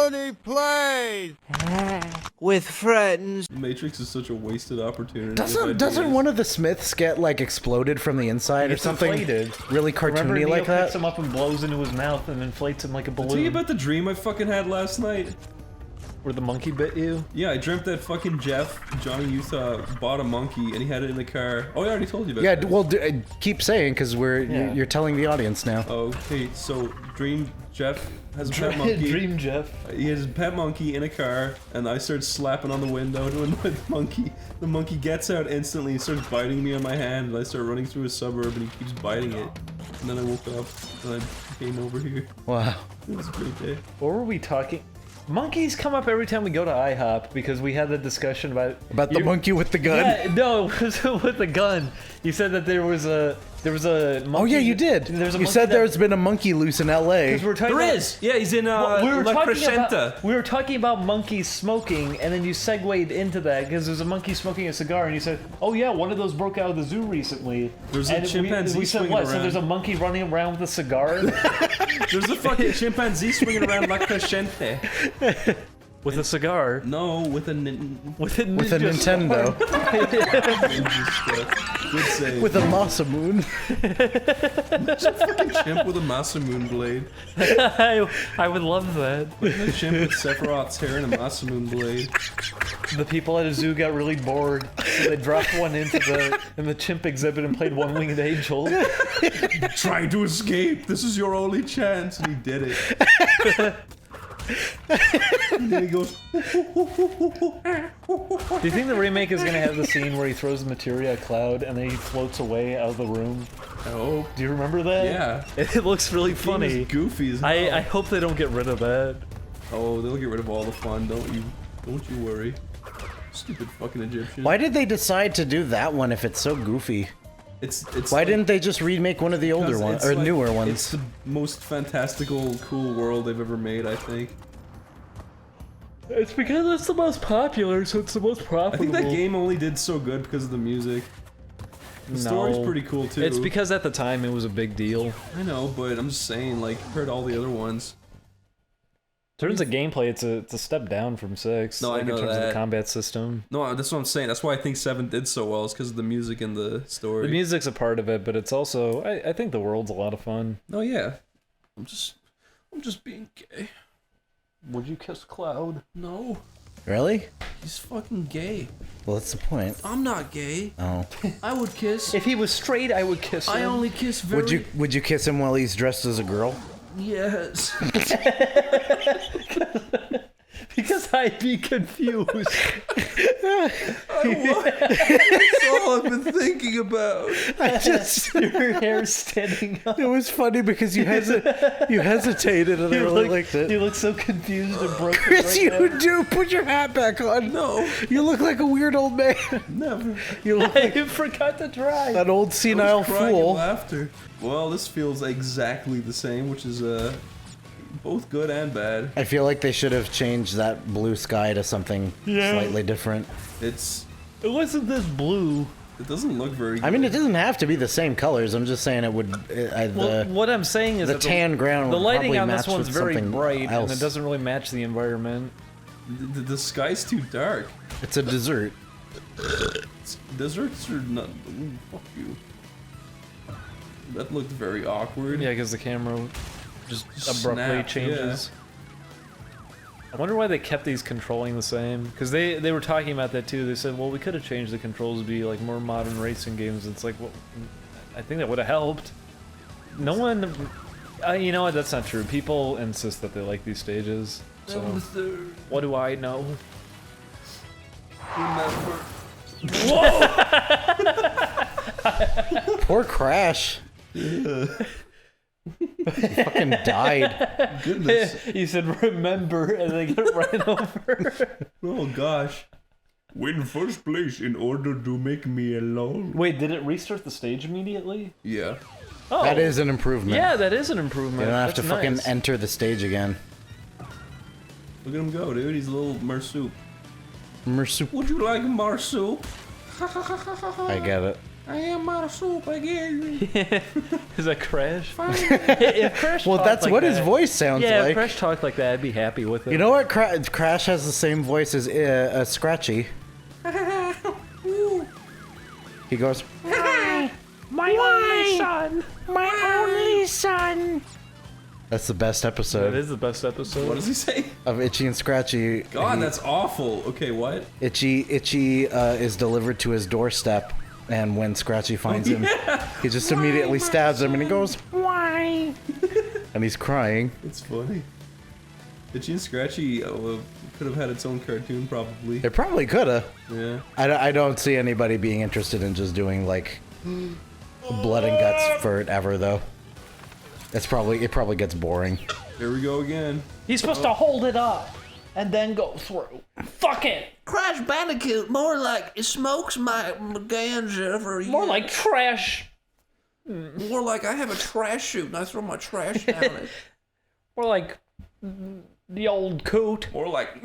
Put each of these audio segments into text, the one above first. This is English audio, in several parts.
Oneyplays! With friends. Matrix is such a wasted opportunity. Doesn't one of the Smiths get like exploded from the inside or something? Inflated. Really cartoony like that? Picks him up and blows into his mouth and inflates him like a balloon. Tell you about the dream I fucking had last night? Where the monkey bit you? Yeah, I dreamt that fucking Johnny Utah bought a monkey and he had it in the car. Oh, I already told you about that. Yeah, well, keep saying because you're telling the audience now. Okay, so Dream Jeff has a pet monkey. Dream Jeff. He has a pet monkey in a car, and I start slapping on the window to annoy the monkey. The monkey gets out instantly and starts biting me on my hand, and I start running through a suburb, and he keeps biting it. And then I woke up, and I came over here. Wow. It was a great day. What were we talking? Monkeys come up every time we go to IHOP because we had the discussion about the monkey with the gun. Yeah, no, it was with the gun. You said that there was a monkey. Oh yeah, you did. You said there's been a monkey loose in LA. There is. Yeah, he's in La Crescenta. We were talking about monkeys smoking, and then you segued into that because there's a monkey smoking a cigar, and you said, "Oh yeah, one of those broke out of the zoo recently." There's a chimpanzee we said swinging what? around. So there's a monkey running around with a cigar. There's a fucking chimpanzee swinging around La Crescenta. With a cigar? No, with a Nintendo. Good save. With a Masamune. There's a fucking chimp with a Masamune blade. I would love that. A chimp with Sephiroth's hair and a Masamune blade. The people at a zoo got really bored, so they dropped one in the chimp exhibit and played One Winged Angel. Try to escape. This is your only chance, and he did it. And then he goes. Do you think the remake is gonna have the scene where he throws the materia at Cloud and then he floats away out of the room? Oh, do you remember that? Yeah. It looks really funny. Goofy as hell. I hope they don't get rid of that. Oh, they'll get rid of all the fun. Don't you worry. Stupid fucking Egyptian. Why did they decide to do that one if it's so goofy? It's Why like, didn't they just remake one of the older ones or newer ones? It's the most fantastical, cool world they've ever made, I think. It's because it's the most popular, so it's the most profitable. I think that game only did so good because of the music. The story's pretty cool too. It's because at the time it was a big deal. I know, but I'm just saying, like, compared to all the other ones. In terms of gameplay, it's a step down from 6. No, like, I know in terms that. of the combat system. No, that's what I'm saying. That's why I think 7 did so well, is because of the music and the story. The music's a part of it, but it's also I think the world's a lot of fun. Oh yeah. I'm just being gay. Would you kiss Cloud? No. Really? He's fucking gay. Well, that's the point. I'm not gay. Oh. I would kiss. If he was straight, I would kiss him. I only kiss very... Would you kiss him while he's dressed as a girl? Yes. Because I'd be confused. That's all I've been thinking about. Your hair standing up. It was funny because you hesitated and I really liked it. You look so confused and broken. Chris, right you now. do put your hat back on. No. You look like a weird old man. Never. You look like I forgot to try. an old senile Crying fool. in laughter. Well, this feels exactly the same, which is both good and bad. I feel like they should have changed that blue sky to something slightly different. It wasn't this blue. It doesn't look very good. I mean, it doesn't have to be the same colors. I'm just saying it would. Well, what I'm saying is the that tan ground. the would lighting probably on this match one's with very something bright, else. and it doesn't really match the environment. The sky's too dark. It's a dessert. Desserts are not. Ooh, fuck you. That looked very awkward. Yeah, because the camera just abruptly snapped, changes. I wonder why they kept these controlling the same. Because they were talking about that too. They said, well, we could have changed the controls to be like more modern racing games. It's like, well, I think that would have helped. No one, you know what? That's not true. People insist that they like these stages. So what do I know? Remember. Whoa! Poor Crash. Yeah. He fucking died. Goodness. You said remember, and they got ran over. Oh gosh. Win first place in order to make me alone. Wait, did it restart the stage immediately? Yeah. Oh. That is an improvement. Yeah, that is an improvement. You don't have That's to fucking nice. enter the stage again. Look at him go, dude. He's a little marsup. Marsup. Would you like marsup? I get it. I am out of soup again. Is that Crash? If Crash Well, talked that's like what his that- voice sounds Yeah, if like. Crash talked like that, I'd be happy with it. You know what? Crash has the same voice as Scratchy. He goes, My only son. "My only son." That's the best That episode is the best episode. What does he say? of Itchy and Scratchy. God, that's awful. Okay, what? Itchy is delivered to his doorstep, and when Scratchy finds him, he just immediately stabs him, and he goes, "Why?" And he's crying. It's funny. Itchy and Scratchy could have had its own cartoon, probably. It probably coulda. Yeah. I don't see anybody being interested in just doing like blood and guts forever, though. It probably gets boring. Here we go again. He's supposed to hold it up and then go through. Fuck it. Crash Bandicoot, more like it smokes my ganja for you. More like trash. More like I have a trash chute and I throw my trash down it. More like the old coot. Or like.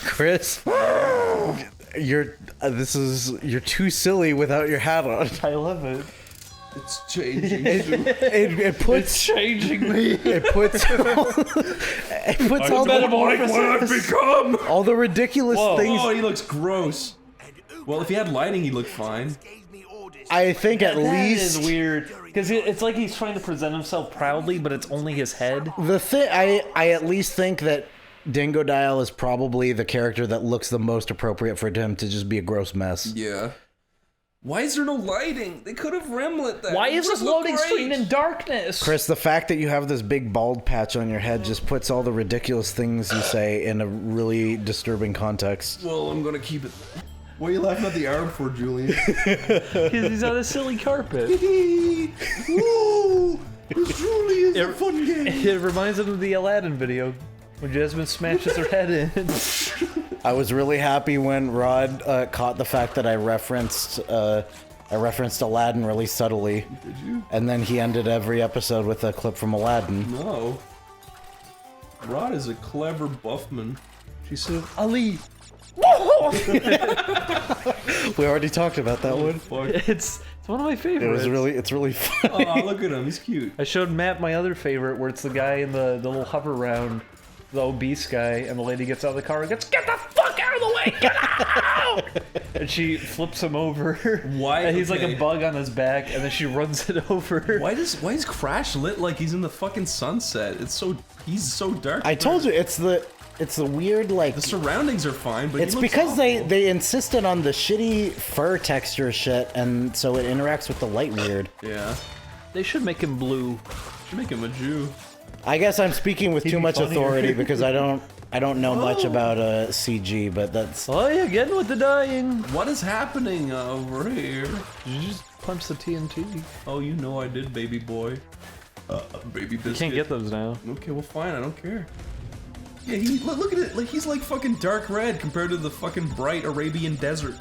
Chris, you're too silly without your hat on. I love it. It's changing. It puts Changing me. it puts all the ridiculous things. Oh, he looks gross. Well, if he had lighting, he'd look fine. I think at That least is weird. Because it's like he's trying to present himself proudly, but it's only his head. the thing. I at least think that Dingo Dial is probably the character that looks the most appropriate for him to just be a gross mess. Yeah. Why is there no lighting? They could have rimlet that. Why It is would've this looked loading great. screen in darkness? Chris, the fact that you have this big bald patch on your head just puts all the ridiculous things you say in a really disturbing context. Well, I'm gonna keep it. What are you laughing at the arm for, Julian? Because he's on a silly carpet. Woo! This truly is a fun game. It reminds him of the Aladdin video when Jasmine smashes her head in. I was really happy when Rod caught the fact that I referenced Aladdin really subtly. Did you? And then he ended every episode with a clip from Aladdin. No. Rod is a clever buffman. She said, Ali. We already talked about that one. Fuck. It's one of my favorites. It's really fun. Oh, look at him. He's cute. I showed Matt my other favorite, where it's the guy in the little hover round, the obese guy, and the lady gets out of the car and gets, "Get the fuck out of the way! Get out!" And she flips him over. Why? And he's like Okay. a bug on his back, and then she runs it over. Why is Crash lit like he's in the fucking sunset? He's so dark. I told you it's the weird like. The surroundings are fine, but It's he looks because awful. they insisted on the shitty fur texture shit, and so it interacts with the light weird. Yeah. They should make him blue. Should make him a Jew. I guess I'm speaking with too be much funnier. authority because I don't know much about CG, but that's Oh yeah, getting with the dying. What is happening over here? Did you just punch the TNT? Oh, you know I did, baby boy. Baby biscuit. You can't get those now. Okay, well fine, I don't care. Yeah, look at it. Like he's like fucking dark red compared to the fucking bright Arabian desert.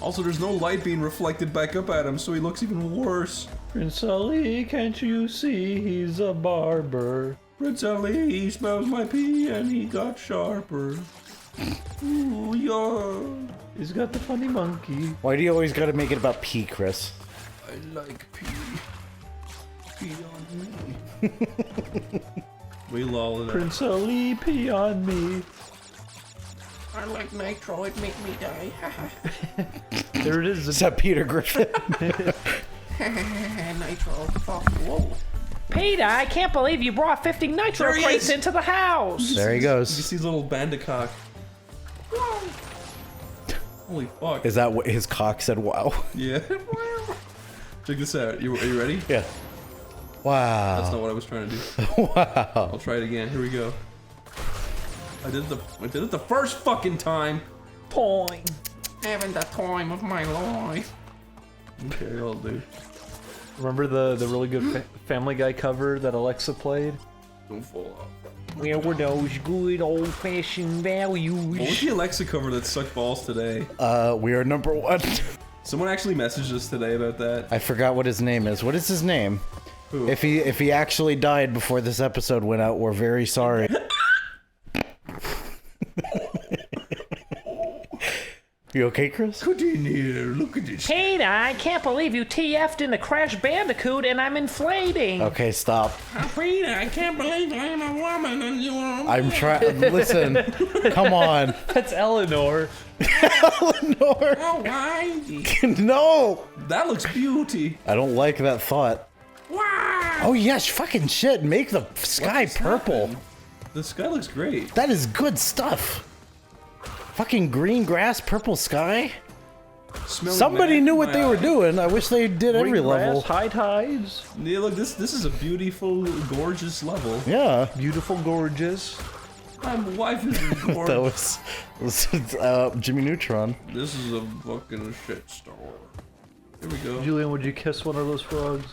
Also, there's no light being reflected back up at him, so he looks even worse. Prince Ali, can't you see he's a barber? Prince Ali, he smells my pee and he got sharper. Ooh, yeah. He's got the funny monkey. why do you always got to make it about pee, Chris? I like pee. Pee on me. We lol it out. Prince Ali, pee on me. I like nitro, it make me die. There it is. Is that Peter Griffin? Nitro, fuck, whoa. Peter, I can't believe you brought 50 nitro There he crates is. into the house. There he You goes. see his little bandicoot. Holy fuck. Is that what his cock said? Wow. Yeah. Check this out. Are you ready? Yeah. That's Wow. not what I was trying to do. Wow. I'll try it again. Here we go. I did it the first fucking time. Point. Having the time of my life. Okay, I'll do. Remember the really good Family Guy cover that Alexa played? Don't fall off. Where were those good old-fashioned values? What was the Alexa cover that sucked balls today? We are number one. Someone actually messaged us today about that. I forgot what his name is. What is his name? Who? If he actually died before this episode went out, we're very sorry. You okay, Chris? Get in here. Look at this. Tina, I can't believe you TF'd in the Crash Bandicoot and I'm inflating. Okay, stop. Peter, I can't believe I'm a woman and you are. I'm trying. Listen, come on. That's Eleanor. Eleanor. Oh, why? No. That looks beauty. I don't like that thought. Why? Oh yes, fucking shit. Make the sky purple. The sky looks great. That is good stuff. Fucking green grass, purple sky. Smelling Somebody mad knew in what my they were eye. doing. I wish they did every Green grass, level. high tides. Yeah, look, this is a beautiful, gorgeous level. Yeah. Beautiful, gorgeous. My wife is gorgeous. That was Jimmy Neutron. This is a fucking shit store. Here we go. Julian, would you kiss one of those frogs?